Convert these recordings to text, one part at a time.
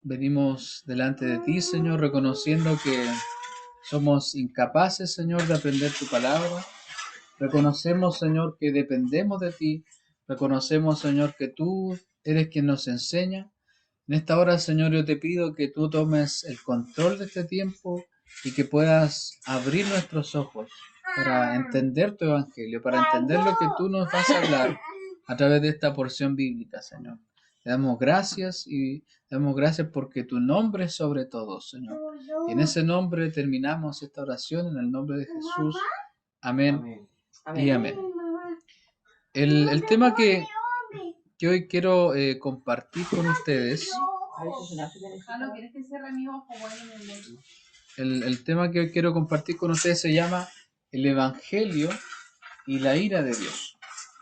venimos delante de ti, Señor, reconociendo que somos incapaces, Señor, de aprender tu palabra. Reconocemos, Señor, que dependemos de ti. Reconocemos, Señor, que tú eres quien nos enseña. En esta hora, Señor, yo te pido que tú tomes el control de este tiempo y que puedas abrir nuestros ojos para entender tu evangelio, para entender lo que tú nos vas a hablar a través de esta porción bíblica, Señor. Te damos gracias y te damos gracias porque tu nombre es sobre todo, Señor. Y en ese nombre terminamos esta oración en el nombre de Jesús. Amén y amén. El tema que hoy quiero compartir con ustedes, el tema que hoy quiero compartir con ustedes se llama el Evangelio y la ira de Dios.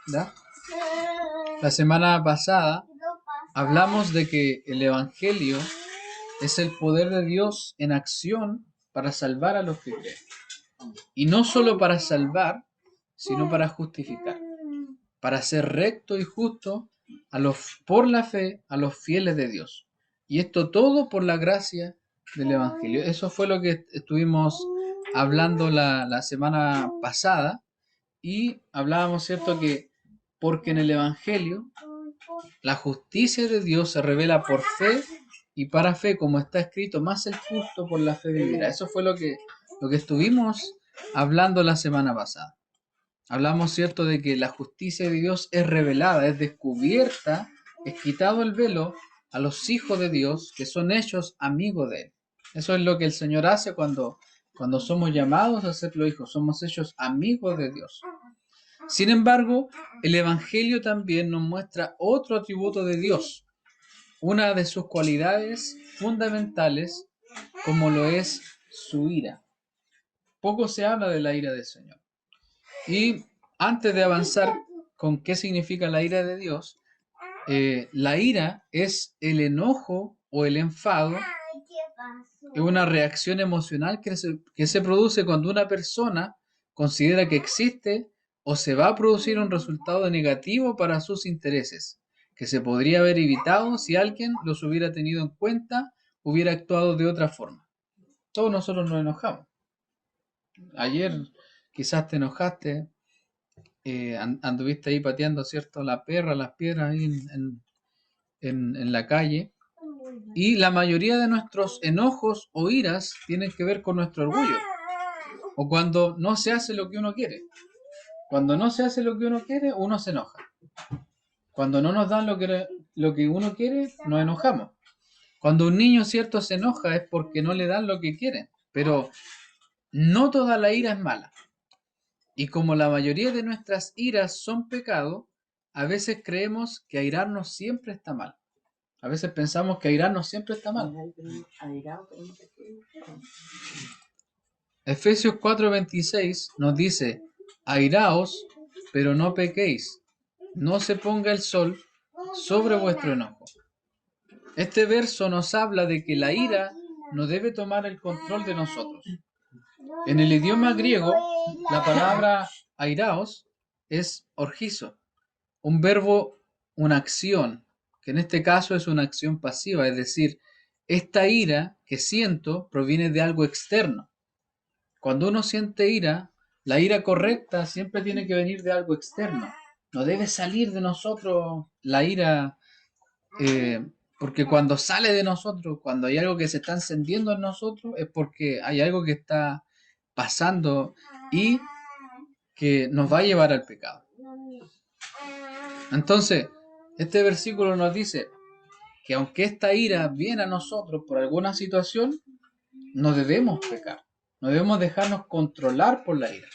¿Da? La semana pasada hablamos de que el Evangelio es el poder de Dios en acción para salvar a los que creen. Y no solo para salvar, sino para justificar, para ser recto y justo por la fe a los fieles de Dios. Y esto todo por la gracia del Evangelio. Eso fue lo que estuvimos hablando la semana pasada. Y hablábamos, ¿cierto?, que porque en el Evangelio la justicia de Dios se revela por fe y para fe, como está escrito, más el justo por la fe vivirá. Eso fue lo que estuvimos hablando la semana pasada. Hablamos, ¿cierto?, de que la justicia de Dios es revelada, es descubierta, es quitado el velo a los hijos de Dios que son hechos amigos de Él. Eso es lo que el Señor hace cuando somos llamados a ser los hijos, somos hechos amigos de Dios. Sin embargo, el Evangelio también nos muestra otro atributo de Dios, una de sus cualidades fundamentales, como lo es su ira. Poco se habla de la ira del Señor. Y antes de avanzar con qué significa la ira de Dios, la ira es el enojo o el enfado, es una reacción emocional que se produce cuando una persona considera que existe o se va a producir un resultado negativo para sus intereses, que se podría haber evitado si alguien los hubiera tenido en cuenta, hubiera actuado de otra forma. Todos nosotros nos enojamos. Ayer quizás te enojaste, anduviste ahí pateando, ¿cierto?, la perra, las piedras ahí en la calle. Y la mayoría de nuestros enojos o iras tienen que ver con nuestro orgullo. O cuando no se hace lo que uno quiere. Cuando no se hace lo que uno quiere, uno se enoja. Cuando no nos dan lo que uno quiere, nos enojamos. Cuando un niño, ¿cierto?, se enoja es porque no le dan lo que quiere. Pero no toda la ira es mala. Y como la mayoría de nuestras iras son pecado, a veces creemos que airarnos siempre está mal. A veces pensamos que airarnos siempre está mal. Efesios 4:26 nos dice: airaos, pero no pequéis, no se ponga el sol sobre vuestro enojo. Este verso nos habla de que la ira no debe tomar el control de nosotros. En el idioma griego, la palabra airaos es orgizo, un verbo, una acción, que en este caso es una acción pasiva, es decir, esta ira que siento proviene de algo externo. Cuando uno siente ira, la ira correcta siempre tiene que venir de algo externo. No debe salir de nosotros la ira, porque cuando sale de nosotros, cuando hay algo que se está encendiendo en nosotros, es porque hay algo que está pasando y que nos va a llevar al pecado. Entonces, este versículo nos dice que aunque esta ira viene a nosotros por alguna situación, no debemos pecar, no debemos dejarnos controlar por la ira.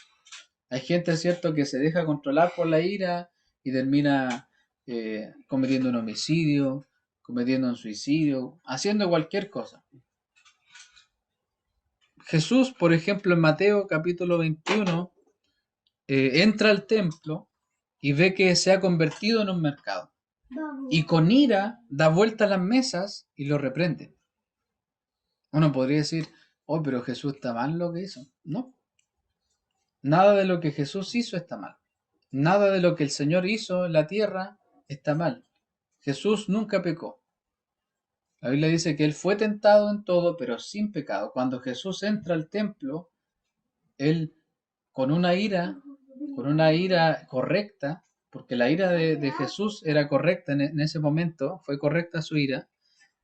Hay gente, cierto, que se deja controlar por la ira y termina cometiendo un homicidio, cometiendo un suicidio, haciendo cualquier cosa. Jesús, por ejemplo, en Mateo capítulo 21, entra al templo y ve que se ha convertido en un mercado. Y con ira da vuelta a las mesas y lo reprende. Uno podría decir: oh, pero Jesús está mal lo que hizo. No. Nada de lo que Jesús hizo está mal. Nada de lo que el Señor hizo en la tierra está mal. Jesús nunca pecó. La Biblia dice que Él fue tentado en todo, pero sin pecado. Cuando Jesús entra al templo, Él con con una ira correcta, porque la ira de Jesús era correcta en ese momento, fue correcta su ira,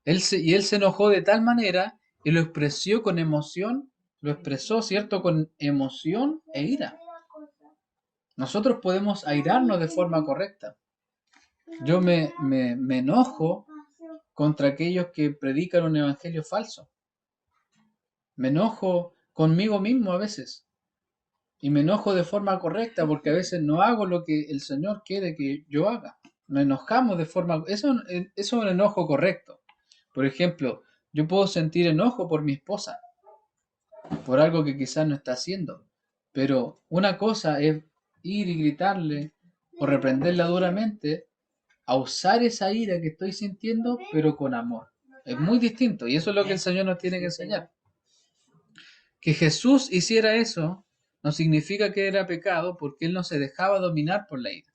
y Él se enojó de tal manera y lo expresó con emoción, lo expresó, ¿cierto?, con emoción e ira. Nosotros podemos airarnos de forma correcta. Yo me enojo contra aquellos que predican un evangelio falso. Me enojo conmigo mismo a veces. Y me enojo de forma correcta porque a veces no hago lo que el Señor quiere que yo haga. Nos enojamos de forma... Eso es un enojo correcto. Por ejemplo, yo puedo sentir enojo por mi esposa, por algo que quizás no está haciendo. Pero una cosa es ir y gritarle o reprenderla duramente, a usar esa ira que estoy sintiendo, pero con amor. Es muy distinto y eso es lo que el Señor nos tiene que enseñar. Que Jesús hiciera eso no significa que era pecado porque Él no se dejaba dominar por la ira.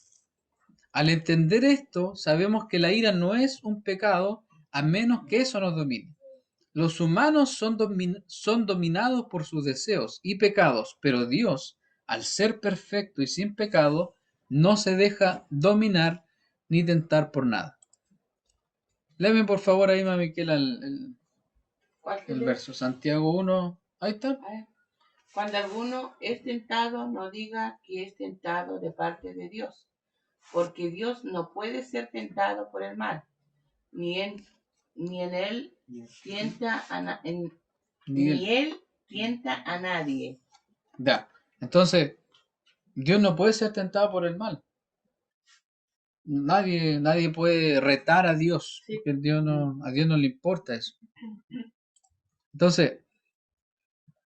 Al entender esto, sabemos que la ira no es un pecado a menos que eso nos domine. Los humanos son dominados por sus deseos y pecados, pero Dios, al ser perfecto y sin pecado, no se deja dominar ni tentar por nada. Léeme por favor ahí, mami, que el verso. Santiago 1. Ahí está. Cuando alguno es tentado, no diga que es tentado de parte de Dios, porque Dios no puede ser tentado por el mal, ni en él tienta ni él tienta a nadie. Ya. Entonces, Dios no puede ser tentado por el mal. Nadie puede retar a Dios, Sí. porque a Dios no le importa eso. Entonces,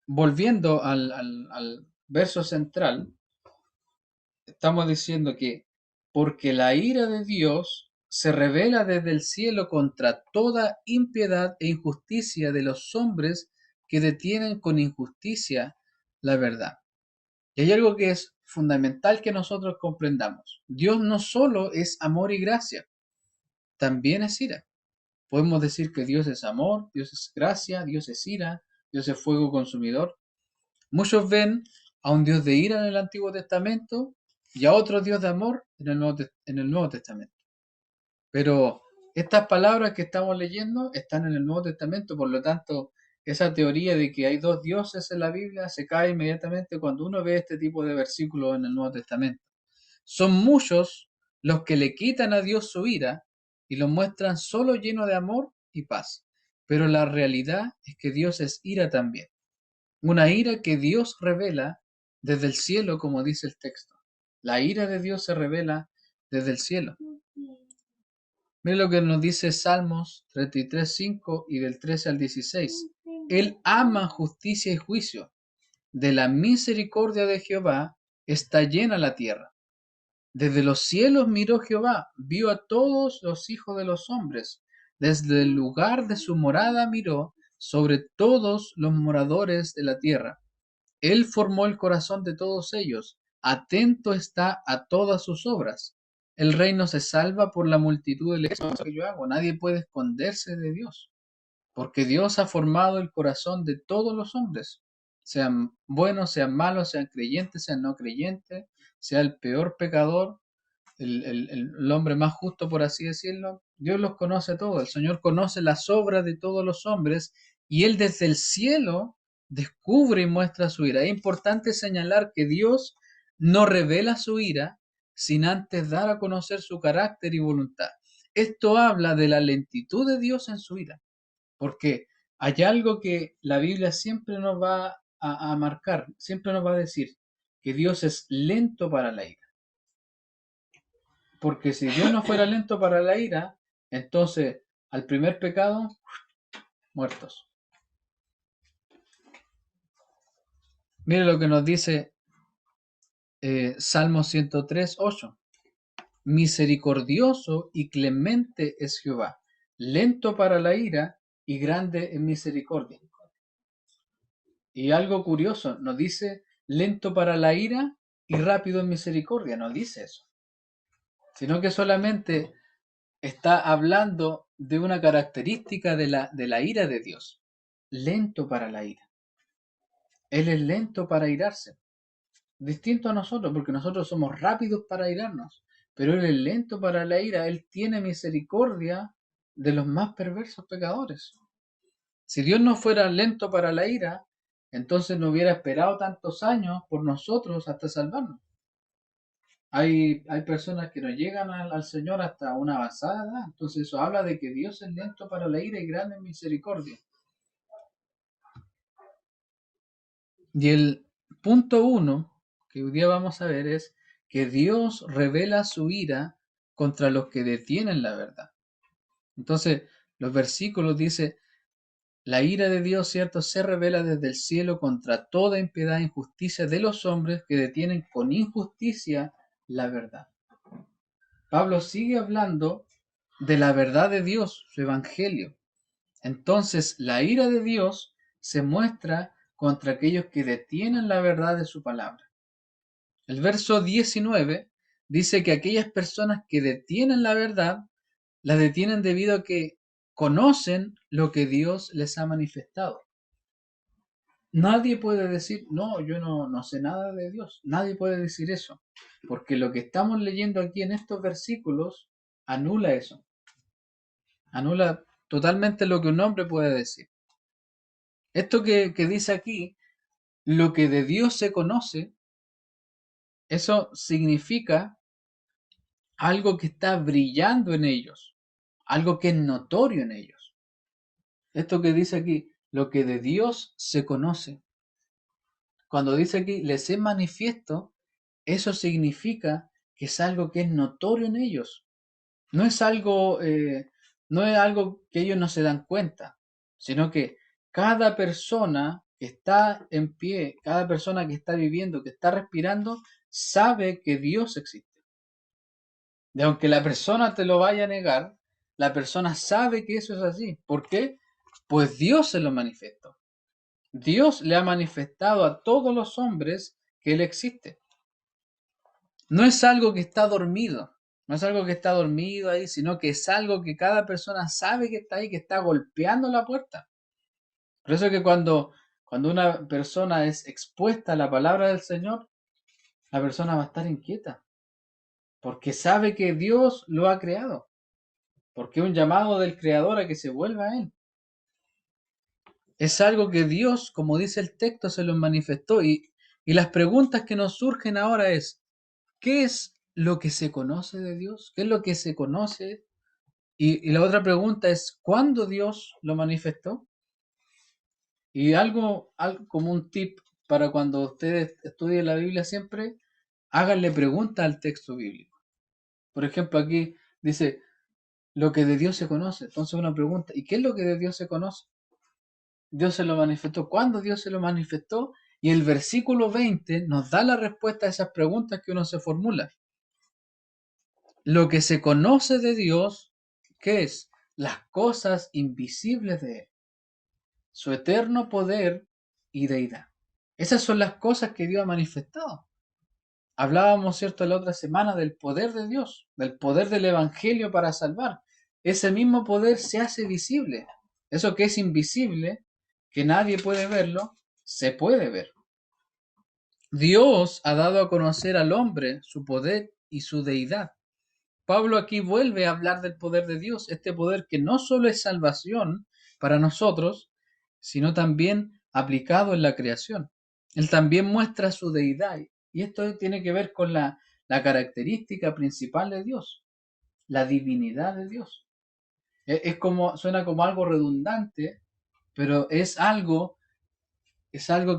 volviendo al verso central, estamos diciendo que porque la ira de Dios se revela desde el cielo contra toda impiedad e injusticia de los hombres que detienen con injusticia la verdad. Y hay algo que es fundamental que nosotros comprendamos. Dios no solo es amor y gracia, también es ira. Podemos decir que Dios es amor, Dios es gracia, Dios es ira, Dios es fuego consumidor. Muchos ven a un Dios de ira en el Antiguo Testamento y a otro Dios de amor en el Nuevo Testamento. Pero estas palabras que estamos leyendo están en el Nuevo Testamento, por lo tanto, esa teoría de que hay dos dioses en la Biblia se cae inmediatamente cuando uno ve este tipo de versículos en el Nuevo Testamento. Son muchos los que le quitan a Dios su ira y lo muestran solo lleno de amor y paz. Pero la realidad es que Dios es ira también. Una ira que Dios revela desde el cielo, como dice el texto. La ira de Dios se revela desde el cielo. Mira lo que nos dice Salmos 33:5 y del 13 al 16. Él ama justicia y juicio. De la misericordia de Jehová está llena la tierra. Desde los cielos miró Jehová, vio a todos los hijos de los hombres. Desde el lugar de su morada miró sobre todos los moradores de la tierra. Él formó el corazón de todos ellos, atento está a todas sus obras. El reino se salva por la multitud de cosas que yo hago. Nadie puede esconderse de Dios, porque Dios ha formado el corazón de todos los hombres, sean buenos, sean malos, sean creyentes, sean no creyentes, sea el peor pecador, el hombre más justo, por así decirlo. Dios los conoce todos. El Señor conoce las obras de todos los hombres y Él desde el cielo descubre y muestra su ira. Es importante señalar que Dios no revela su ira sin antes dar a conocer su carácter y voluntad. Esto habla de la lentitud de Dios en su ira, porque hay algo que la Biblia siempre nos va a marcar, siempre nos va a decir, que Dios es lento para la ira. Porque si Dios no fuera lento para la ira, entonces al primer pecado, muertos. Mire lo que nos dice Salmo 103:8. Misericordioso y clemente es Jehová, lento para la ira y grande en misericordia. Y algo curioso, nos dice lento para la ira y rápido en misericordia, no dice eso. Sino que solamente está hablando de una característica de la ira de Dios. Lento para la ira. Él es lento para irarse. Distinto a nosotros, porque nosotros somos rápidos para irarnos. Pero Él es lento para la ira. Él tiene misericordia de los más perversos pecadores. Si Dios no fuera lento para la ira, entonces no hubiera esperado tantos años por nosotros hasta salvarnos. Hay personas que no llegan al Señor hasta una avanzada edad. Entonces eso habla de que Dios es lento para la ira y grande en misericordia. Y el punto 1 que hoy día vamos a ver es que Dios revela su ira contra los que detienen la verdad. Entonces, los versículos dice, la ira de Dios, cierto, se revela desde el cielo contra toda impiedad e injusticia de los hombres que detienen con injusticia la verdad. Pablo sigue hablando de la verdad de Dios, su evangelio. Entonces, la ira de Dios se muestra contra aquellos que detienen la verdad de su palabra. El verso 19 dice que aquellas personas que detienen la verdad, la detienen debido a que conocen lo que Dios les ha manifestado. Nadie puede decir, no, yo no sé nada de Dios. Nadie puede decir eso, porque lo que estamos leyendo aquí en estos versículos anula eso. Anula totalmente lo que un hombre puede decir. Esto que dice aquí, lo que de Dios se conoce, eso significa algo que está brillando en ellos, algo que es notorio en ellos. Esto que dice aquí, lo que de Dios se conoce. Cuando dice aquí, les es manifiesto, eso significa que es algo que es notorio en ellos. No es algo, no es algo que ellos no se dan cuenta, sino que cada persona que está en pie, cada persona que está viviendo, que está respirando, sabe que Dios existe. Y aunque la persona te lo vaya a negar, la persona sabe que eso es así. ¿Por qué? Pues Dios se lo manifestó. Dios le ha manifestado a todos los hombres que Él existe. No es algo que está dormido, no es algo que está dormido ahí, sino que es algo que cada persona sabe que está ahí, que está golpeando la puerta. Por eso es que cuando una persona es expuesta a la palabra del Señor, la persona va a estar inquieta, porque sabe que Dios lo ha creado, porque es un llamado del Creador a que se vuelva a Él. Es algo que Dios, como dice el texto, se lo manifestó. Y las preguntas que nos surgen ahora es, ¿qué es lo que se conoce de Dios? ¿Qué es lo que se conoce? Y la otra pregunta es, ¿cuándo Dios lo manifestó? Y algo como un tip para cuando ustedes estudien la Biblia siempre, háganle preguntas al texto bíblico. Por ejemplo, aquí dice, lo que de Dios se conoce. Entonces una pregunta, ¿y qué es lo que de Dios se conoce? Dios se lo manifestó. ¿Cuándo Dios se lo manifestó? Y el versículo 20 nos da la respuesta a esas preguntas que uno se formula. Lo que se conoce de Dios, ¿qué es? Las cosas invisibles de Él, su eterno poder y deidad. Esas son las cosas que Dios ha manifestado. Hablábamos, ¿cierto?, la otra semana del poder de Dios, del poder del Evangelio para salvar. Ese mismo poder se hace visible. Eso que es invisible, que nadie puede verlo, se puede ver. Dios ha dado a conocer al hombre su poder y su deidad. Pablo aquí vuelve a hablar del poder de Dios, este poder que no solo es salvación para nosotros, sino también aplicado en la creación. Él también muestra su deidad, y esto tiene que ver con la característica principal de Dios, la divinidad de Dios. Es como, suena como algo redundante, pero es algo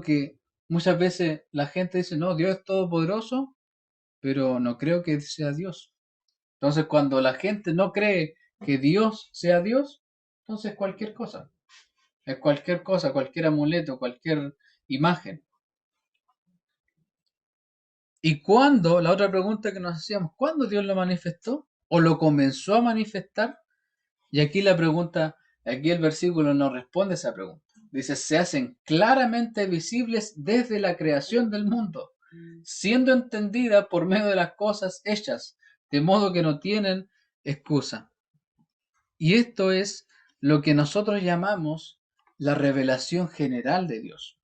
que muchas veces la gente dice, no, Dios es todopoderoso, pero no creo que sea Dios. Entonces, cuando la gente no cree que Dios sea Dios, entonces cualquier cosa, es cualquier cosa, cualquier amuleto, cualquier imagen. ¿Y cuándo? La otra pregunta que nos hacíamos, ¿cuándo Dios lo manifestó? ¿O lo comenzó a manifestar? Y aquí la pregunta, aquí el versículo nos responde esa pregunta. Dice, se hacen claramente visibles desde la creación del mundo, siendo entendida por medio de las cosas hechas, de modo que no tienen excusa. Y esto es lo que nosotros llamamos la revelación general de Dios.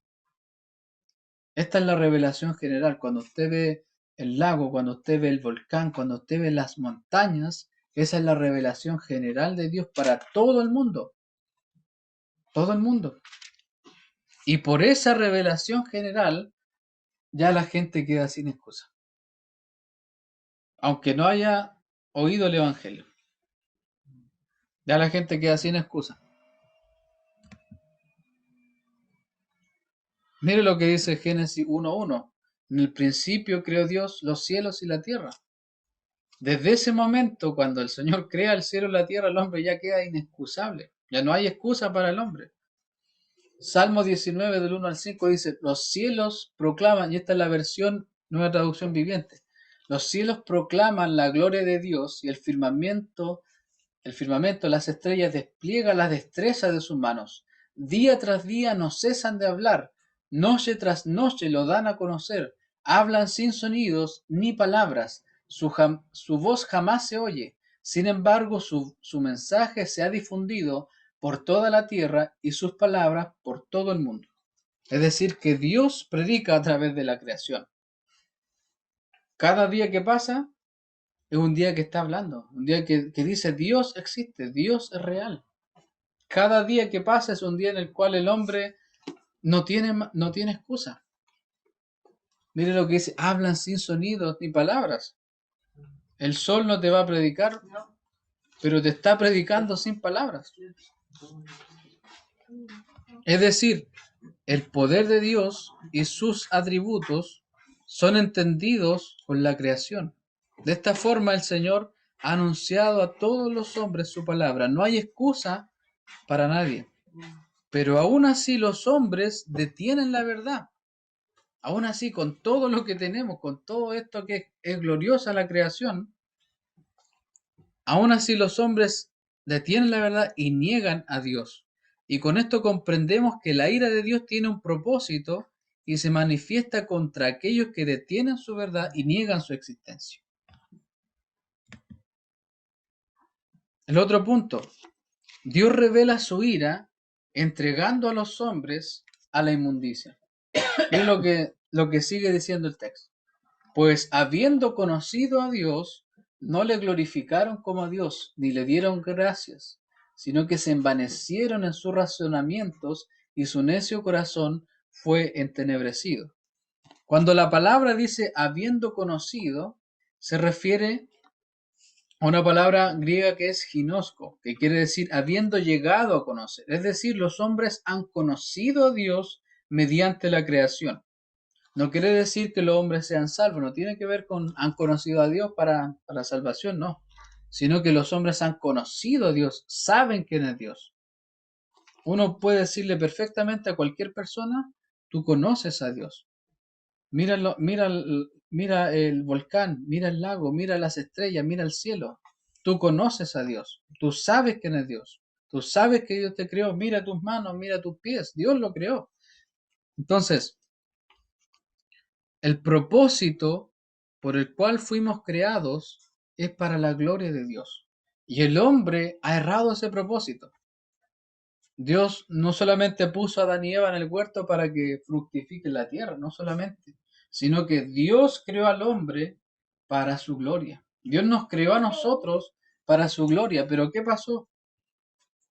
Esta es la revelación general. Cuando usted ve el lago, cuando usted ve el volcán, cuando usted ve las montañas, esa es la revelación general de Dios para todo el mundo. Todo el mundo. Y por esa revelación general, ya la gente queda sin excusa. Aunque no haya oído el Evangelio. Ya la gente queda sin excusa. Mire lo que dice Génesis 1:1. En el principio creó Dios los cielos y la tierra. Desde ese momento, cuando el Señor crea el cielo y la tierra, el hombre ya queda inexcusable. Ya no hay excusa para el hombre. Salmo 19 del 1 al 5 dice, los cielos proclaman, y esta es la versión, nueva traducción viviente, los cielos proclaman la gloria de Dios y el firmamento, las estrellas despliegan la destreza de sus manos. Día tras día no cesan de hablar, noche tras noche lo dan a conocer, hablan sin sonidos ni palabras, su voz jamás se oye. Sin embargo, su mensaje se ha difundido por toda la tierra y sus palabras por todo el mundo. Es decir, que Dios predica a través de la creación. Cada día que pasa es un día que está hablando, un día que dice Dios existe, Dios es real. Cada día que pasa es un día en el cual el hombre no tiene excusa. Mire lo que dice, hablan sin sonidos ni palabras. El sol no te va a predicar, pero te está predicando sin palabras. Es decir, el poder de Dios y sus atributos son entendidos con la creación. De esta forma el Señor ha anunciado a todos los hombres su palabra. No hay excusa para nadie. Pero aún así los hombres detienen la verdad. Aún así, con todo lo que tenemos, con todo esto que es gloriosa la creación, aún así los hombres detienen la verdad y niegan a Dios. Y con esto comprendemos que la ira de Dios tiene un propósito y se manifiesta contra aquellos que detienen su verdad y niegan su existencia. El otro punto, Dios revela su ira entregando a los hombres a la inmundicia. Es lo que sigue diciendo el texto. Pues habiendo conocido a Dios, no le glorificaron como a Dios, ni le dieron gracias, sino que se envanecieron en sus razonamientos y su necio corazón fue entenebrecido. Cuando la palabra dice habiendo conocido, se refiere a una palabra griega que es ginosco, que quiere decir habiendo llegado a conocer. Es decir, los hombres han conocido a Dios mediante la creación. No quiere decir que los hombres sean salvos, no tiene que ver con han conocido a Dios para salvación, no. Sino que los hombres han conocido a Dios, saben quién es Dios. Uno puede decirle perfectamente a cualquier persona, tú conoces a Dios. Mira el volcán, mira el lago, mira las estrellas, mira el cielo. Tú conoces a Dios, tú sabes quién es Dios. Tú sabes que Dios te creó, mira tus manos, mira tus pies, Dios lo creó. Entonces, el propósito por el cual fuimos creados es para la gloria de Dios. Y el hombre ha errado ese propósito. Dios no solamente puso a Adán y Eva en el huerto para que fructifique la tierra, no solamente, sino que Dios creó al hombre para su gloria. Dios nos creó a nosotros para su gloria, pero ¿qué pasó?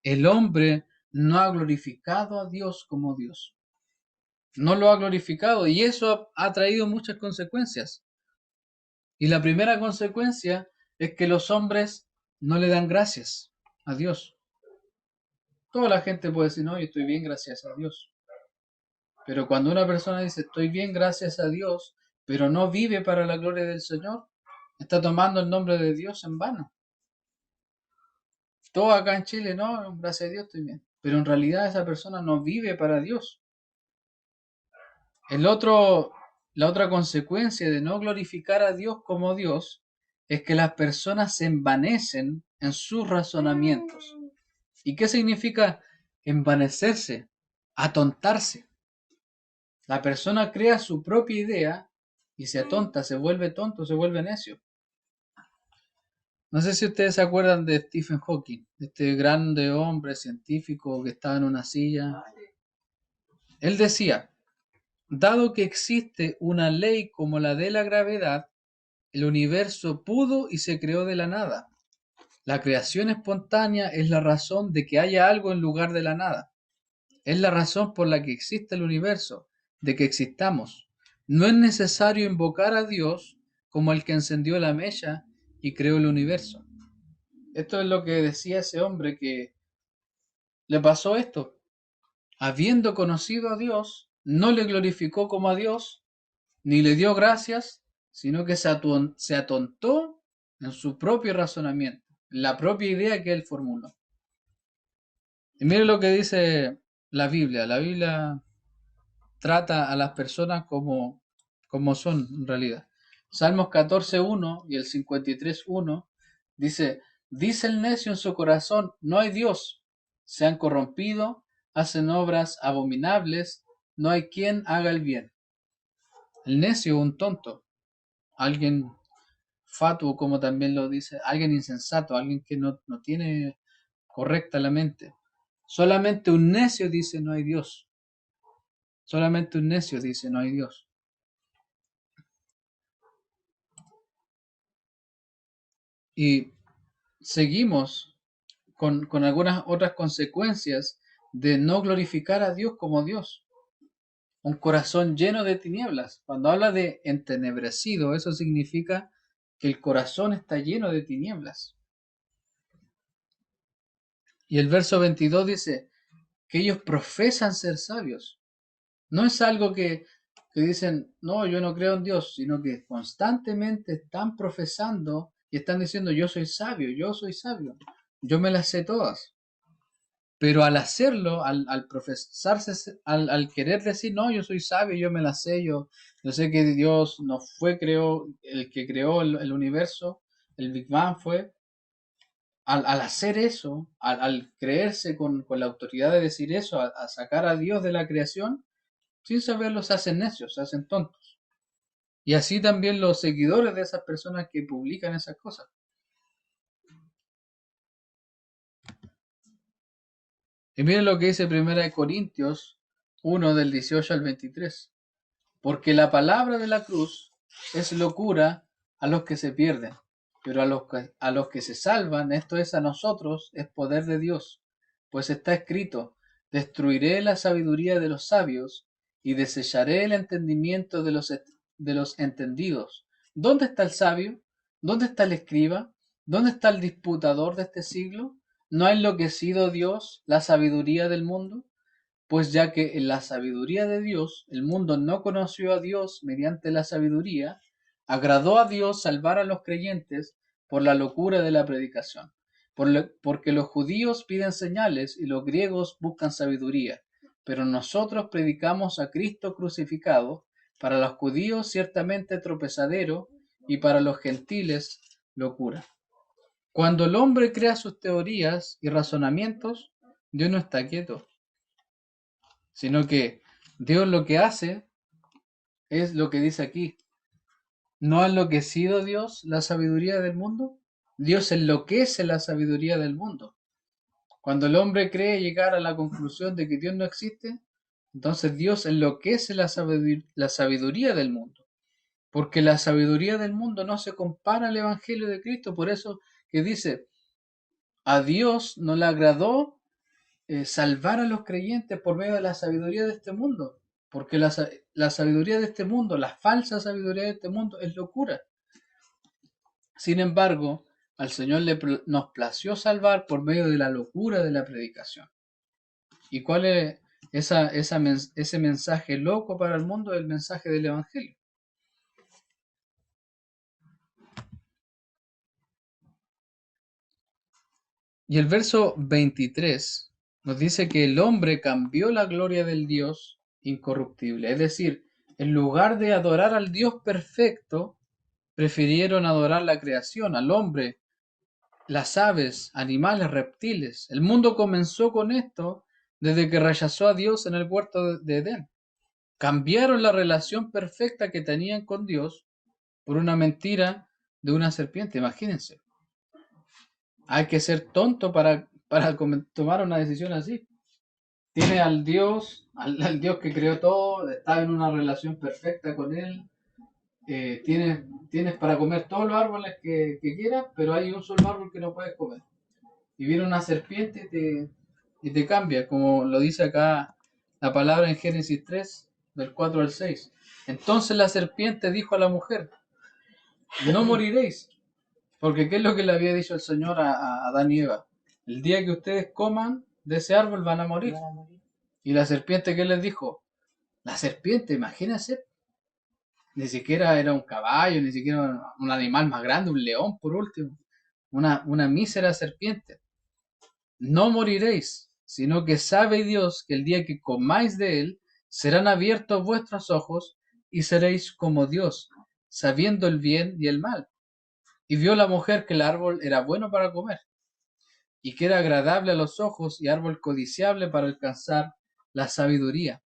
El hombre no ha glorificado a Dios como Dios. No lo ha glorificado y eso ha traído muchas consecuencias. Y la primera consecuencia es que los hombres no le dan gracias a Dios. Toda la gente puede decir, no, yo estoy bien, gracias a Dios. Pero cuando una persona dice, estoy bien, gracias a Dios, pero no vive para la gloria del Señor, está tomando el nombre de Dios en vano. Todo acá en Chile, no, gracias a Dios estoy bien. Pero en realidad esa persona no vive para Dios. La otra consecuencia de no glorificar a Dios como Dios es que las personas se envanecen en sus razonamientos. ¿Y qué significa envanecerse? Atontarse. La persona crea su propia idea y se atonta, se vuelve tonto, se vuelve necio. No sé si ustedes se acuerdan de Stephen Hawking, este grande hombre científico que estaba en una silla. Él decía, dado que existe una ley como la de la gravedad, el universo pudo y se creó de la nada. La creación espontánea es la razón de que haya algo en lugar de la nada. Es la razón por la que existe el universo, de que existamos. No es necesario invocar a Dios como el que encendió la mecha y creó el universo. Esto es lo que decía ese hombre que le pasó esto. Habiendo conocido a Dios, no le glorificó como a Dios, ni le dio gracias, sino que se atontó en su propio razonamiento, en la propia idea que él formuló. Y mire lo que dice la Biblia. La Biblia trata a las personas como son en realidad. Salmos 14:1 y el 53:1 dice el necio en su corazón, no hay Dios, se han corrompido, hacen obras abominables, no hay quien haga el bien. El necio, un tonto, alguien fatuo, como también lo dice, alguien insensato, alguien que no tiene correcta la mente. Solamente un necio dice no hay Dios. Solamente un necio dice no hay Dios. Y seguimos con algunas otras consecuencias de no glorificar a Dios como Dios. Un corazón lleno de tinieblas. Cuando habla de entenebrecido, eso significa que el corazón está lleno de tinieblas. Y el verso 22 dice que ellos profesan ser sabios. No es algo que dicen, no, yo no creo en Dios, sino que constantemente están profesando y están diciendo, yo soy sabio, yo me las sé todas. Pero al hacerlo, al profesarse, al querer decir, no, yo soy sabio, yo me la sé, yo sé que Dios no fue el que creó el universo, el Big Bang fue, al hacer eso, al creerse con la autoridad de decir eso, a sacar a Dios de la creación, sin saberlo se hacen necios, se hacen tontos. Y así también los seguidores de esas personas que publican esas cosas. Y miren lo que dice 1 Corintios 1 del 18 al 23. Porque la palabra de la cruz es locura a los que se pierden, pero a los que se salvan, esto es a nosotros, es poder de Dios. Pues está escrito, destruiré la sabiduría de los sabios y desecharé el entendimiento de los entendidos. ¿Dónde está el sabio? ¿Dónde está el escriba? ¿Dónde está el disputador de este siglo? ¿No ha enloquecido Dios la sabiduría del mundo? Pues ya que en la sabiduría de Dios el mundo no conoció a Dios mediante la sabiduría, agradó a Dios salvar a los creyentes por la locura de la predicación. Porque los judíos piden señales y los griegos buscan sabiduría, pero nosotros predicamos a Cristo crucificado, para los judíos ciertamente tropezadero y para los gentiles locura. Cuando el hombre crea sus teorías y razonamientos, Dios no está quieto, sino que Dios lo que hace es lo que dice aquí. ¿No ha enloquecido Dios la sabiduría del mundo? Dios enloquece la sabiduría del mundo. Cuando el hombre cree llegar a la conclusión de que Dios no existe, entonces Dios enloquece la sabiduría del mundo. Porque la sabiduría del mundo no se compara al Evangelio de Cristo. Por eso que dice, a Dios no le agradó salvar a los creyentes por medio de la sabiduría de este mundo, porque la sabiduría de este mundo, la falsa sabiduría de este mundo es locura. Sin embargo, al Señor nos plació salvar por medio de la locura de la predicación. ¿Y cuál es ese mensaje loco para el mundo? El mensaje del Evangelio. Y el verso 23 nos dice que el hombre cambió la gloria del Dios incorruptible. Es decir, en lugar de adorar al Dios perfecto, prefirieron adorar la creación, al hombre, las aves, animales, reptiles. El mundo comenzó con esto desde que rechazó a Dios en el huerto de Edén. Cambiaron la relación perfecta que tenían con Dios por una mentira de una serpiente, imagínense. Hay que ser tonto para tomar una decisión así. Tiene al Dios que creó todo, está en una relación perfecta con Él, tienes para comer todos los árboles que quieras, pero hay un solo árbol que no puedes comer. Y viene una serpiente y te cambia, como lo dice acá la palabra en Génesis 3, del 4 al 6. Entonces la serpiente dijo a la mujer, no moriréis, porque ¿qué es lo que le había dicho el Señor a Adán y Eva? El día que ustedes coman de ese árbol van a morir. Y la serpiente, ¿qué les dijo? La serpiente, imagínense, ni siquiera era un caballo, ni siquiera un animal más grande, un león por último, una mísera serpiente. No moriréis, sino que sabe Dios que el día que comáis de él, serán abiertos vuestros ojos y seréis como Dios, sabiendo el bien y el mal. Y vio la mujer que el árbol era bueno para comer, y que era agradable a los ojos y árbol codiciable para alcanzar la sabiduría.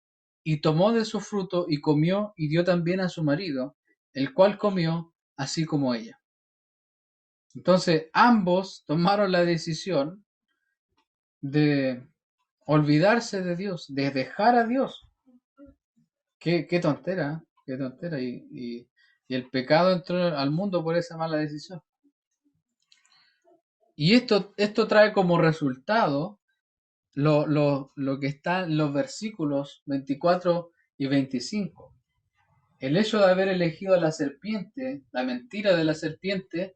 Y tomó de su fruto y comió y dio también a su marido, el cual comió así como ella. Entonces ambos tomaron la decisión de olvidarse de Dios, de dejar a Dios. Qué tontera, qué tontera. Y el pecado entró al mundo por esa mala decisión. Y esto trae como resultado lo que está en los versículos 24 y 25. El hecho de haber elegido a la serpiente, la mentira de la serpiente,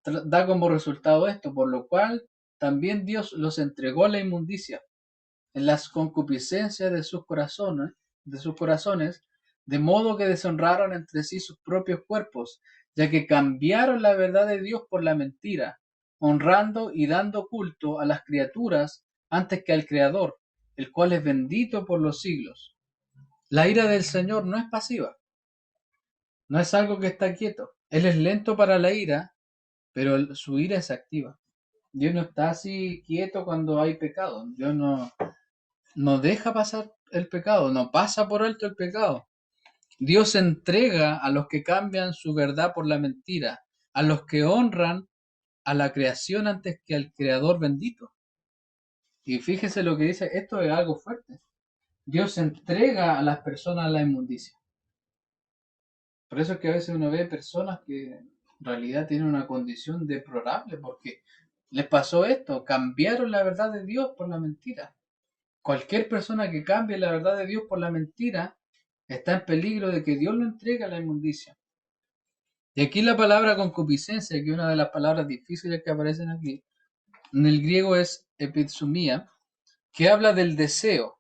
da como resultado esto, por lo cual también Dios los entregó a la inmundicia en las concupiscencias de sus corazones, de modo que deshonraron entre sí sus propios cuerpos, ya que cambiaron la verdad de Dios por la mentira, honrando y dando culto a las criaturas antes que al Creador, el cual es bendito por los siglos. La ira del Señor no es pasiva, no es algo que está quieto. Él es lento para la ira, pero su ira es activa. Dios no está así quieto cuando hay pecado. Dios no deja pasar el pecado, no pasa por alto el pecado. Dios entrega a los que cambian su verdad por la mentira, a los que honran a la creación antes que al Creador bendito. Y fíjese lo que dice, esto es algo fuerte. Dios entrega a las personas a la inmundicia. Por eso es que a veces uno ve personas que en realidad tienen una condición deplorable porque les pasó esto, cambiaron la verdad de Dios por la mentira. Cualquier persona que cambie la verdad de Dios por la mentira está en peligro de que Dios lo entregue a la inmundicia. Y aquí la palabra concupiscencia, que es una de las palabras difíciles que aparecen aquí, en el griego es epitsumia, que habla del deseo,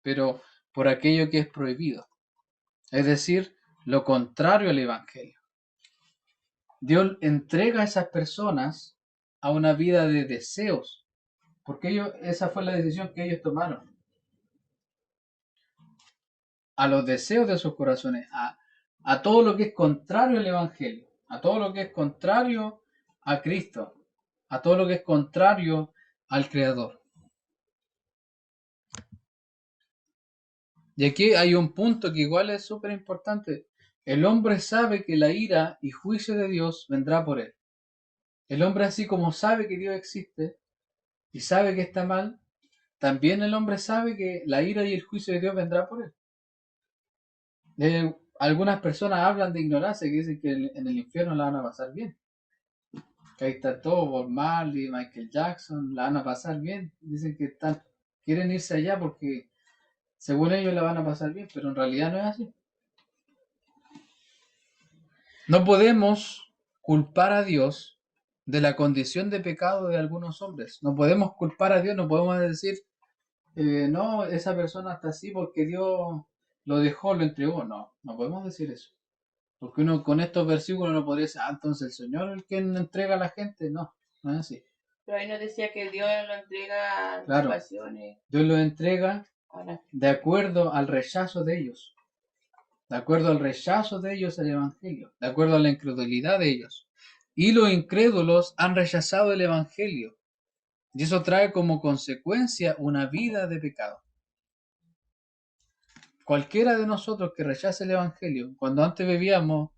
pero por aquello que es prohibido. Es decir, lo contrario al Evangelio. Dios entrega a esas personas a una vida de deseos, porque esa fue la decisión que ellos tomaron. A los deseos de sus corazones, a todo lo que es contrario al Evangelio, a todo lo que es contrario a Cristo, a todo lo que es contrario al Creador. Y aquí hay un punto que igual es súper importante. El hombre sabe que la ira y juicio de Dios vendrá por él. El hombre así como sabe que Dios existe y sabe que está mal, también el hombre sabe que la ira y el juicio de Dios vendrá por él. Algunas personas hablan de ignorancia, que dicen que en el infierno la van a pasar bien. Que ahí está todo, Bob Marley, Michael Jackson, la van a pasar bien. Dicen que quieren irse allá porque según ellos la van a pasar bien, pero en realidad no es así. No podemos culpar a Dios de la condición de pecado de algunos hombres. No podemos culpar a Dios, no podemos decir, no, esa persona está así porque Dios lo dejó, lo entregó. No, no podemos decir eso. Porque uno con estos versículos no podría decir, entonces el Señor es el que entrega a la gente. No, no es así. Pero ahí nos decía que Dios lo entrega a Claro, pasiones. Dios lo entrega de acuerdo al rechazo de ellos. De acuerdo al rechazo de ellos al Evangelio. De acuerdo a la incredulidad de ellos. Y los incrédulos han rechazado el Evangelio. Y eso trae como consecuencia una vida de pecado. Cualquiera de nosotros que rechace el Evangelio, cuando antes vivíamos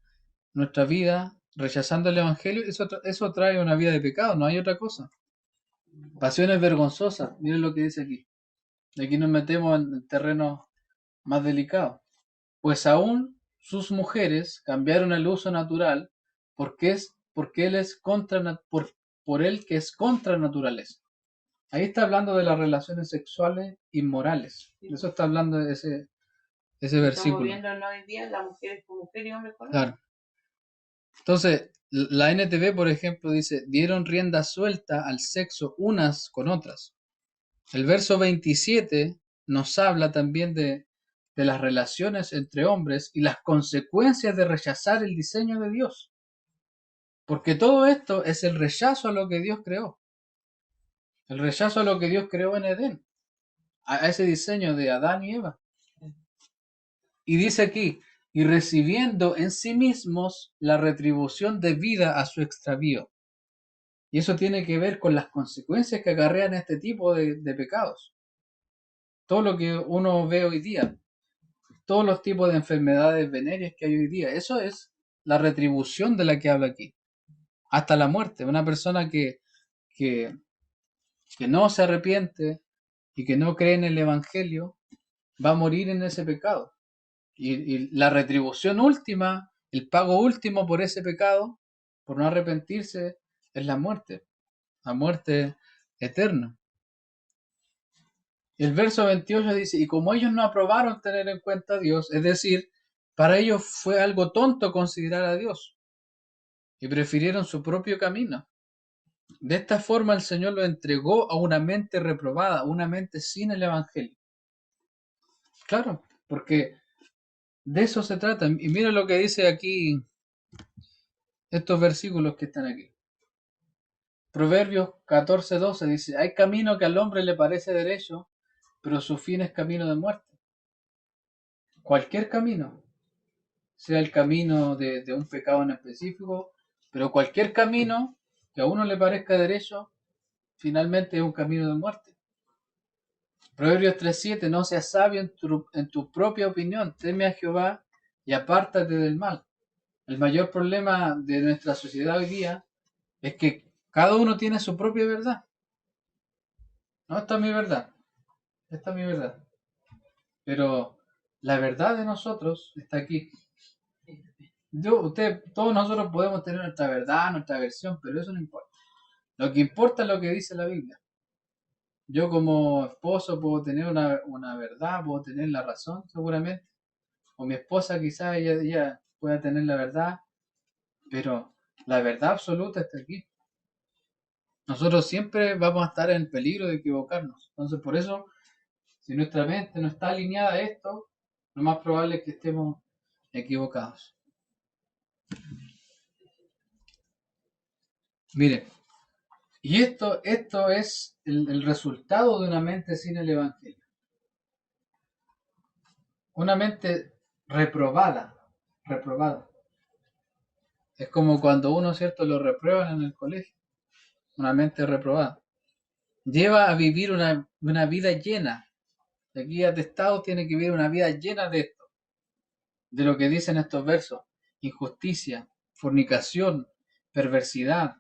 nuestra vida rechazando el Evangelio, eso trae una vida de pecado, no hay otra cosa. Pasiones vergonzosas, miren lo que dice aquí. Aquí nos metemos en terrenos más delicados. Pues aún sus mujeres cambiaron el uso natural porque él es por él que es contra naturaleza. Ahí está hablando de las relaciones sexuales inmorales. De eso está hablando ese Estamos versículo. viendo hoy día las mujeres con mujer y hombre con hombre. Claro. Entonces, la NTV, por ejemplo, dice, dieron rienda suelta al sexo unas con otras. El verso 27 nos habla también de las relaciones entre hombres y las consecuencias de rechazar el diseño de Dios. Porque todo esto es el rechazo a lo que Dios creó. El rechazo a lo que Dios creó en Edén. A ese diseño de Adán y Eva. Y dice aquí, y recibiendo en sí mismos la retribución debida a su extravío. Y eso tiene que ver con las consecuencias que acarrean este tipo de pecados. Todo lo que uno ve hoy día, todos los tipos de enfermedades venéreas que hay hoy día, eso es la retribución de la que habla aquí. Hasta la muerte. Una persona que, que no se arrepiente y que no cree en el Evangelio, va a morir en ese pecado. Y la retribución última, el pago último por ese pecado, por no arrepentirse, es la muerte eterna. El verso 28 dice, y como ellos no aprobaron tener en cuenta a Dios, es decir, para ellos fue algo tonto considerar a Dios, y prefirieron su propio camino. De esta forma el Señor lo entregó a una mente reprobada, una mente sin el Evangelio. Claro, porque de eso se trata. Y mira lo que dice aquí estos versículos que están aquí. Proverbios 14:12 dice, hay camino que al hombre le parece derecho, pero su fin es camino de muerte. Cualquier camino, sea el camino de un pecado en específico, pero cualquier camino que a uno le parezca derecho, finalmente es un camino de muerte. Proverbios 3:7, no seas sabio en tu propia opinión, teme a Jehová y apártate del mal. El mayor problema de nuestra sociedad hoy día es que cada uno tiene su propia verdad. No, esta es mi verdad, esta es mi verdad. Pero la verdad de nosotros está aquí. Todos nosotros podemos tener nuestra verdad, nuestra versión, pero eso no importa. Lo que importa es lo que dice la Biblia. Yo como esposo puedo tener una verdad, puedo tener la razón seguramente, o mi esposa quizás ella pueda tener la verdad, pero la verdad absoluta está aquí. Nosotros siempre vamos a estar en peligro de equivocarnos. Entonces por eso, si nuestra mente no está alineada a esto, lo más probable es que estemos equivocados. Mire, y esto es el resultado de una mente sin el Evangelio. Una mente reprobada. Es como cuando uno, ¿cierto?, lo reprueban en el colegio. Una mente reprobada. Lleva a vivir una vida llena. Aquí atestado tiene que vivir una vida llena de esto. De lo que dicen estos versos. Injusticia, fornicación, perversidad,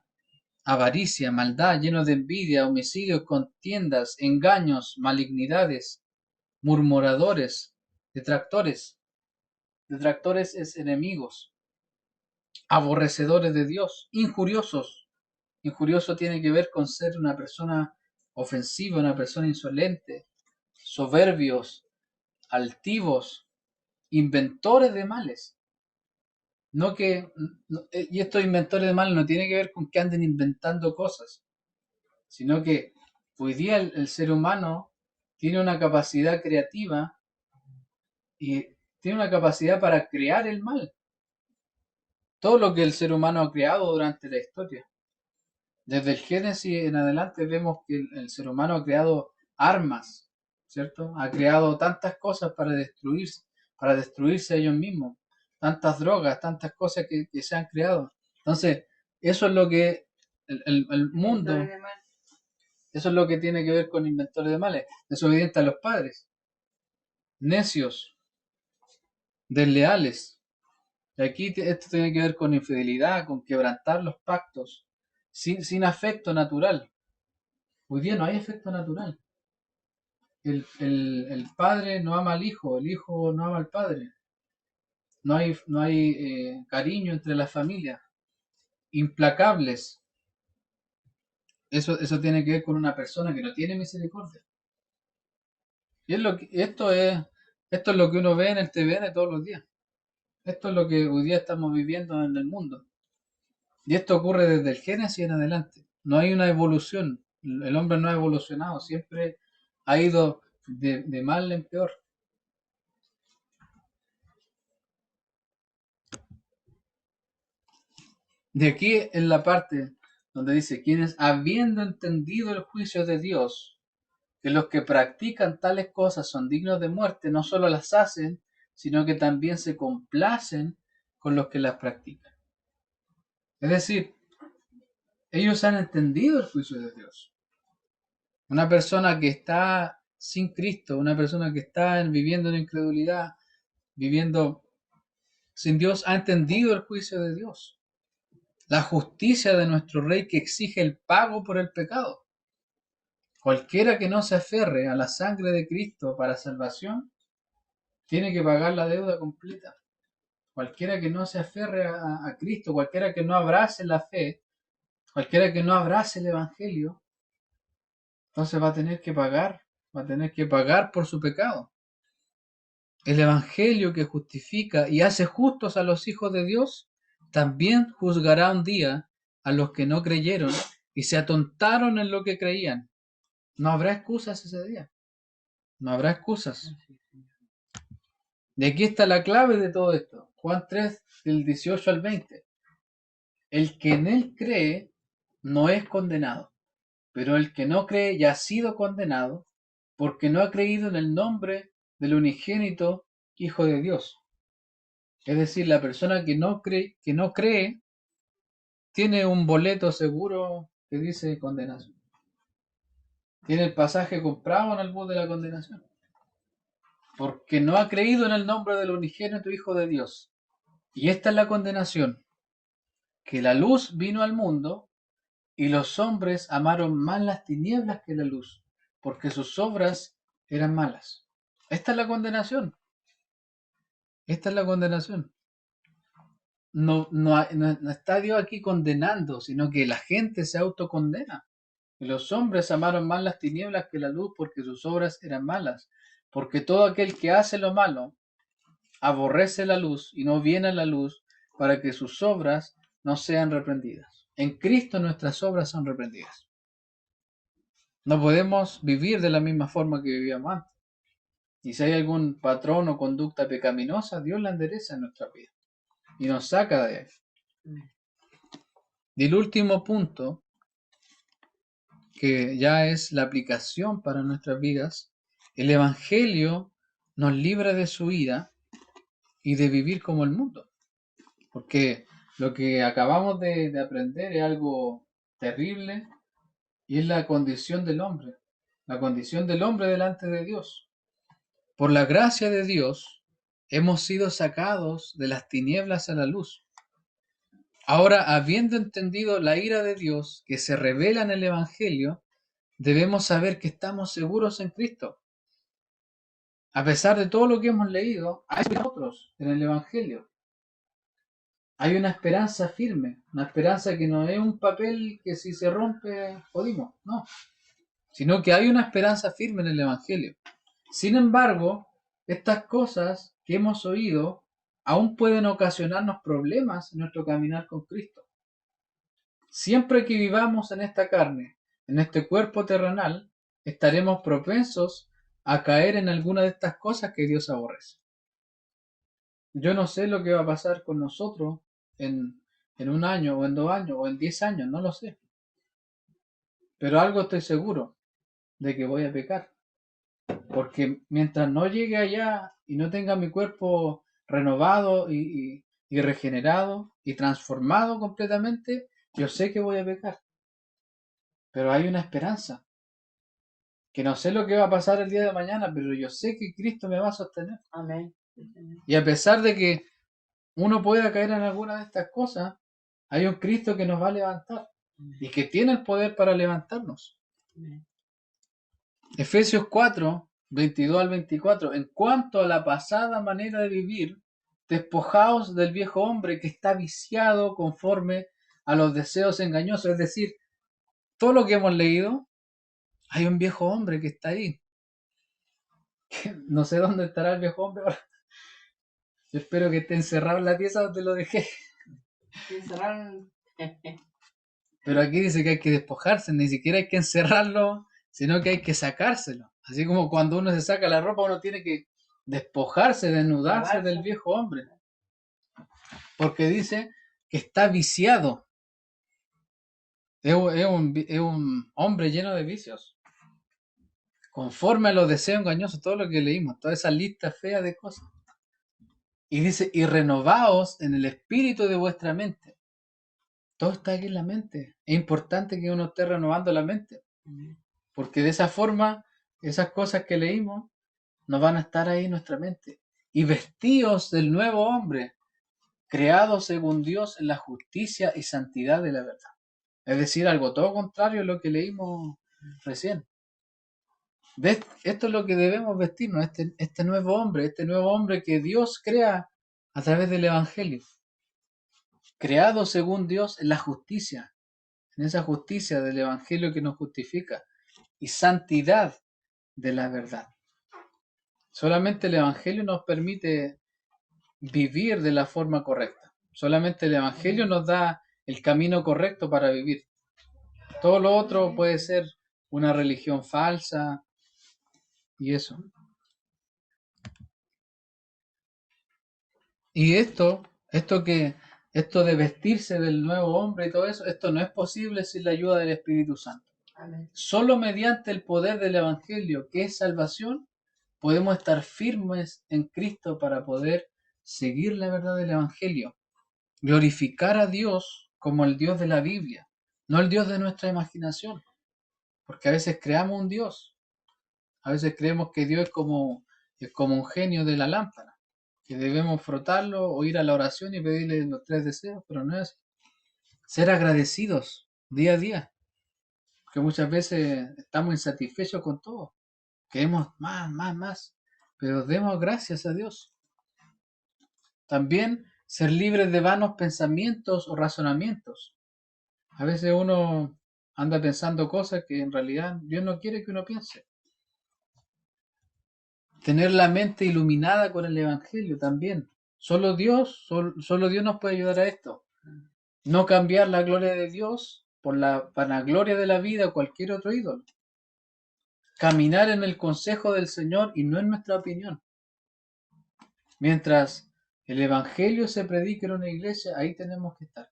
avaricia, maldad, lleno de envidia, homicidios, contiendas, engaños, malignidades, murmuradores, detractores. Detractores es enemigos, aborrecedores de Dios, injuriosos. Injurioso tiene que ver con ser una persona ofensiva, una persona insolente, soberbios, altivos, inventores de males. No que, y estos inventores de males no tiene que ver con que anden inventando cosas, sino que hoy día el ser humano tiene una capacidad creativa y tiene una capacidad para crear el mal. Todo lo que el ser humano ha creado durante la historia. Desde el Génesis en adelante vemos que el ser humano ha creado armas, ¿cierto? Ha creado tantas cosas para destruirse a ellos mismos, tantas drogas, tantas cosas que se han creado. Entonces, eso es lo que el mundo, eso es lo que tiene que ver con inventores de males, desobedientes a los padres, necios, desleales, Y aquí esto tiene que ver con infidelidad, con quebrantar los pactos, sin afecto natural. Hoy día no hay afecto natural. El padre no ama al hijo, el hijo no ama al padre. No hay cariño entre las familias. Implacables. Eso tiene que ver con una persona que no tiene misericordia. Y esto es lo que uno ve en el TVN todos los días. Esto es lo que hoy día estamos viviendo en el mundo. Y esto ocurre desde el Génesis en adelante. No hay una evolución. El hombre no ha evolucionado. Siempre ha ido de mal en peor. De aquí en la parte donde dice, quienes habiendo entendido el juicio de Dios, que los que practican tales cosas son dignos de muerte, no solo las hacen, sino que también se complacen con los que las practican. Es decir, ellos han entendido el juicio de Dios. Una persona que está sin Cristo, una persona que está viviendo en incredulidad, viviendo sin Dios, ha entendido el juicio de Dios. La justicia de nuestro Rey que exige el pago por el pecado. Cualquiera que no se aferre a la sangre de Cristo para salvación, tiene que pagar la deuda completa. Cualquiera que no se aferre a Cristo, cualquiera que no abrace la fe, cualquiera que no abrace el Evangelio, entonces va a tener que pagar por su pecado. El Evangelio que justifica y hace justos a los hijos de Dios, también juzgará un día a los que no creyeron y se atontaron en lo que creían. No habrá excusas ese día. No habrá excusas. De aquí está la clave de todo esto. Juan 3, del 18 al 20. El que en él cree no es condenado, pero el que no cree ya ha sido condenado porque no ha creído en el nombre del unigénito Hijo de Dios. Es decir, la persona que no cree, tiene un boleto seguro que dice condenación. Tiene el pasaje comprado en el bus de la condenación. Porque no ha creído en el nombre del unigénito Hijo de Dios. Y esta es la condenación, que la luz vino al mundo y los hombres amaron más las tinieblas que la luz, porque sus obras eran malas. Esta es la condenación. Esta es la condenación. No está Dios aquí condenando, sino que la gente se autocondena. Y los hombres amaron más las tinieblas que la luz porque sus obras eran malas. Porque todo aquel que hace lo malo aborrece la luz y no viene a la luz para que sus obras no sean reprendidas. En Cristo nuestras obras son reprendidas. No podemos vivir de la misma forma que vivíamos antes. Y si hay algún patrón o conducta pecaminosa, Dios la endereza en nuestra vida y nos saca de ahí. Y el último punto, que ya es la aplicación para nuestras vidas, el Evangelio nos libra de su ira y de vivir como el mundo. Porque lo que acabamos de aprender es algo terrible y es la condición del hombre. La condición del hombre delante de Dios. Por la gracia de Dios hemos sido sacados de las tinieblas a la luz. Ahora, habiendo entendido la ira de Dios que se revela en el Evangelio, debemos saber que estamos seguros en Cristo. A pesar de todo lo que hemos leído, hay otros en el Evangelio. Hay una esperanza firme, una esperanza que no es un papel que si se rompe, jodimos, no. Sino que hay una esperanza firme en el Evangelio. Sin embargo, estas cosas que hemos oído aún pueden ocasionarnos problemas en nuestro caminar con Cristo. Siempre que vivamos en esta carne, en este cuerpo terrenal, estaremos propensos a caer en alguna de estas cosas que Dios aborrece. Yo no sé lo que va a pasar con nosotros en un año, o en 2 años, o en 10 años, no lo sé. Pero algo estoy seguro, de que voy a pecar. Porque mientras no llegue allá y no tenga mi cuerpo renovado y regenerado y transformado completamente, yo sé que voy a pecar. Pero hay una esperanza. Que no sé lo que va a pasar el día de mañana, pero yo sé que Cristo me va a sostener. Amén. Y a pesar de que uno pueda caer en alguna de estas cosas, hay un Cristo que nos va a levantar y que tiene el poder para levantarnos. Efesios 4, 22 al 24. En cuanto a la pasada manera de vivir, despojaos del viejo hombre que está viciado conforme a los deseos engañosos. Es decir, todo lo que hemos leído, hay un viejo hombre que está ahí. No sé dónde estará el viejo hombre ahora. Yo espero que esté encerrado en la pieza donde lo dejé. Encerraron. Pero aquí dice que hay que despojarse, ni siquiera hay que encerrarlo, sino que hay que sacárselo. Así como cuando uno se saca la ropa, uno tiene que despojarse, desnudarse del viejo hombre. Porque dice que está viciado. Es un hombre lleno de vicios. Conforme a los deseos engañosos, todo lo que leímos, toda esa lista fea de cosas. Y dice, y renovaos en el espíritu de vuestra mente. Todo está aquí en la mente. Es importante que uno esté renovando la mente. Porque de esa forma, esas cosas que leímos no van a estar ahí en nuestra mente. Y vestíos del nuevo hombre, creado según Dios en la justicia y santidad de la verdad. Es decir, algo todo contrario a lo que leímos recién. Esto es lo que debemos vestirnos, este nuevo hombre que Dios crea a través del Evangelio. Creado según Dios en la justicia, en esa justicia del Evangelio que nos justifica, y santidad de la verdad. Solamente el Evangelio nos permite vivir de la forma correcta. Solamente el Evangelio nos da el camino correcto para vivir. Todo lo otro puede ser una religión falsa y eso. Y esto de vestirse del nuevo hombre y todo eso, esto no es posible sin la ayuda del Espíritu Santo. Amén. Solo mediante el poder del Evangelio, que es salvación, podemos estar firmes en Cristo para poder seguir la verdad del Evangelio. Glorificar a Dios como el Dios de la Biblia, no el Dios de nuestra imaginación. Porque a veces creamos un Dios. A veces creemos que Dios es como un genio de la lámpara, que debemos frotarlo o ir a la oración y pedirle los 3 deseos, pero no es ser agradecidos día a día, porque muchas veces estamos insatisfechos con todo, queremos más, más, más, pero demos gracias a Dios. También ser libres de vanos pensamientos o razonamientos. A veces uno anda pensando cosas que en realidad Dios no quiere que uno piense. Tener la mente iluminada con el Evangelio también. Solo Dios nos puede ayudar a esto. No cambiar la gloria de Dios por la vanagloria de la vida o cualquier otro ídolo. Caminar en el consejo del Señor y no en nuestra opinión. Mientras el Evangelio se predique en una iglesia, ahí tenemos que estar.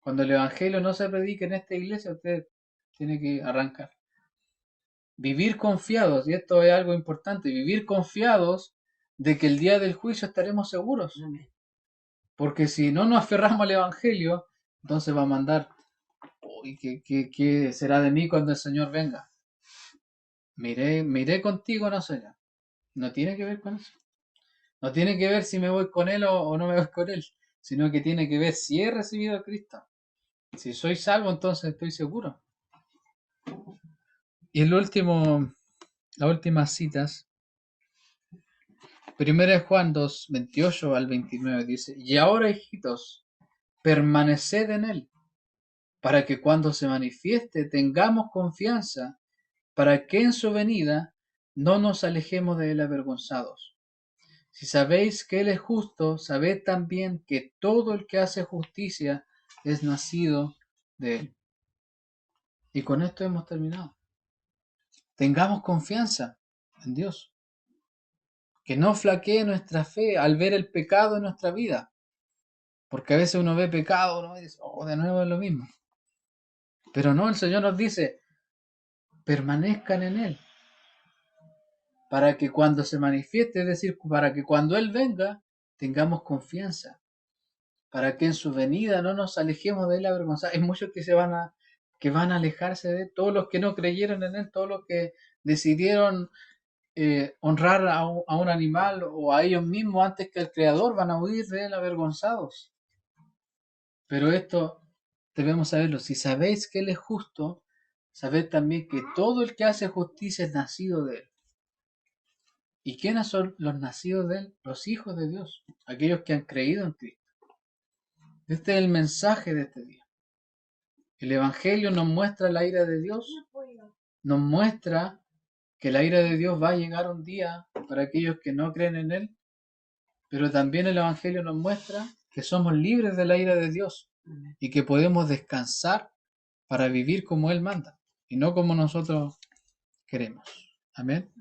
Cuando el Evangelio no se predique en esta iglesia, usted tiene que arrancar. Vivir confiados, y esto es algo importante, vivir confiados de que el día del juicio estaremos seguros. Porque si no nos aferramos al Evangelio, entonces va a mandar, uy, ¿qué será de mí cuando el Señor venga? Miré contigo, no Señor. No tiene que ver con eso. No tiene que ver si me voy con Él o no me voy con Él, sino que tiene que ver si he recibido a Cristo. Si soy salvo, entonces estoy seguro. Y las últimas citas. Primera de Juan 2, 28 al 29 dice, y ahora, hijitos, permaneced en Él, para que cuando se manifieste tengamos confianza, para que en su venida no nos alejemos de Él avergonzados. Si sabéis que Él es justo, sabed también que todo el que hace justicia es nacido de Él. Y con esto hemos terminado. Tengamos confianza en Dios. Que no flaquee nuestra fe al ver el pecado en nuestra vida. Porque a veces uno ve pecado, ¿no? Y dice, oh, de nuevo es lo mismo. Pero no, el Señor nos dice, permanezcan en Él. Para que cuando se manifieste, es decir, para que cuando Él venga, tengamos confianza. Para que en su venida no nos alejemos de Él avergonzados. Hay muchos que van a alejarse de Él, todos los que no creyeron en Él, todos los que decidieron honrar a un animal o a ellos mismos antes que al Creador, van a huir de él avergonzados. Pero esto debemos saberlo. Si sabéis que Él es justo, sabed también que todo el que hace justicia es nacido de Él. ¿Y quiénes son los nacidos de Él? Los hijos de Dios, aquellos que han creído en Cristo. Este es el mensaje de este día. El Evangelio nos muestra la ira de Dios, nos muestra que la ira de Dios va a llegar un día para aquellos que no creen en Él, pero también el Evangelio nos muestra que somos libres de la ira de Dios y que podemos descansar para vivir como Él manda y no como nosotros queremos. Amén.